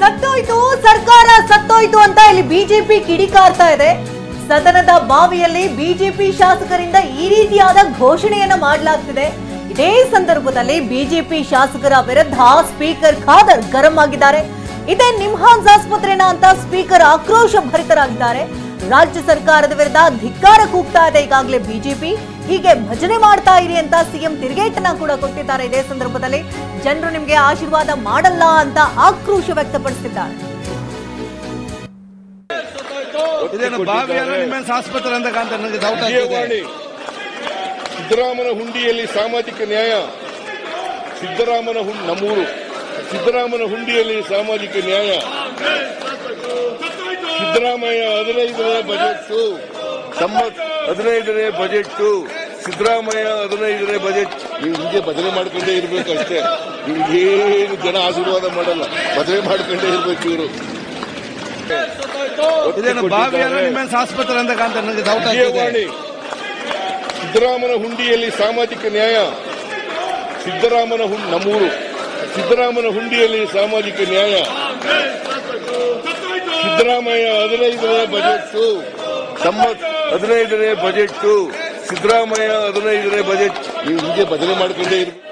ಸತ್ತೋಯ್ತು ಸರ್ಕಾರ ಸತ್ತೋಯ್ತು ಅಂತ ಇಲ್ಲಿ ಬಿಜೆಪಿ ಕಿಡಿಕಾರ್ತಾ ಇದೆ. ಸದನದ ಬಾವಿಯಲ್ಲಿ ಬಿಜೆಪಿ ಶಾಸಕರಿಂದ ಈ ರೀತಿಯಾದ ಘೋಷಣೆಯನ್ನ ಮಾಡಲಾಗ್ತಿದೆ. ಇದೇ ಸಂದರ್ಭದಲ್ಲಿ ಬಿಜೆಪಿ ಶಾಸಕರ ವಿರುದ್ಧ ಸ್ಪೀಕರ್ ಖಾದರ್ ಗರಂ ಆಗಿದ್ದಾರೆ. ಇದೇ ನಿಮ್ಹಾನ್ಸ್ ಆಸ್ಪತ್ರೆನ ಅಂತ ಸ್ಪೀಕರ್ ಆಕ್ರೋಶ ಭರಿತರಾಗಿದ್ದಾರೆ. ರಾಜ್ಯ ಸರ್ಕಾರದ ವಿರುದ್ಧ ಧಿಕ್ಕಾರ ಕೂಗ್ತಾ ಇದೆ ಈಗಾಗಲೇ ಬಿಜೆಪಿ. ಹೀಗೆ ಭಜನೆ ಮಾಡ್ತಾ ಇರಿ ಅಂತ ಸಿಎಂ ತಿರುಗೇಟನ್ನ ಕೂಡ ಕೊಟ್ಟಿದ್ದಾರೆ. ಇದೇ ಸಂದರ್ಭದಲ್ಲಿ ಜನರು ನಿಮ್ಗೆ ಆಶೀರ್ವಾದ ಮಾಡಲ್ಲ ಅಂತ ಆಕ್ರೋಶ ವ್ಯಕ್ತಪಡಿಸಿದ್ದಾರೆ. ಸಿದ್ದರಾಮನ ಹುಂಡಿಯಲ್ಲಿ ಸಾಮಾಜಿಕ ನ್ಯಾಯ. ನಮ್ಮೂರು ಸಿದ್ದರಾಮನ ಹುಂಡಿಯಲ್ಲಿ ಸಾಮಾಜಿಕ ನ್ಯಾಯ. ಸಿದ್ದರಾಮಯ್ಯ 15ನೇ ಬಜೆಟ್, 15ನೇ ಬಜೆಟ್, ಸಿದ್ದರಾಮಯ್ಯ 15ನೇ ಬಜೆಟ್. ನೀವು ಹಿಂಗೆ ಬದನೆ ಮಾಡ್ಕೊಂಡೇ ಇರ್ಬೇಕು ಅಷ್ಟೇ. ಏನು ಜನ ಆಶೀರ್ವಾದ ಮಾಡಲ್ಲ, ಬದನೆ ಮಾಡ್ಕೊಂಡೇ ಇರ್ಬೇಕು ಇವರು. ಆಸ್ಪತ್ರೆ ಅಂತ ಸಿದ್ದರಾಮನ ಹುಂಡಿಯಲ್ಲಿ ಸಾಮಾಜಿಕ ನ್ಯಾಯ. ನಮ್ಮೂರು ಸಿದ್ದರಾಮನ ಹುಂಡಿಯಲ್ಲಿ ಸಾಮಾಜಿಕ ನ್ಯಾಯ. ಸಿದ್ದರಾಮಯ್ಯ 15ನೇ ಬಜೆಟ್, 15ನೇ ಬಜೆಟ್, ಸಿದ್ದರಾಮಯ್ಯ 15ನೇ ಬಜೆಟ್. ನೀವು ಹಿಂಗೆ ಬದನೆ ಮಾಡ್ಕೊಂಡೇ ಇರ್ಬೇಕು.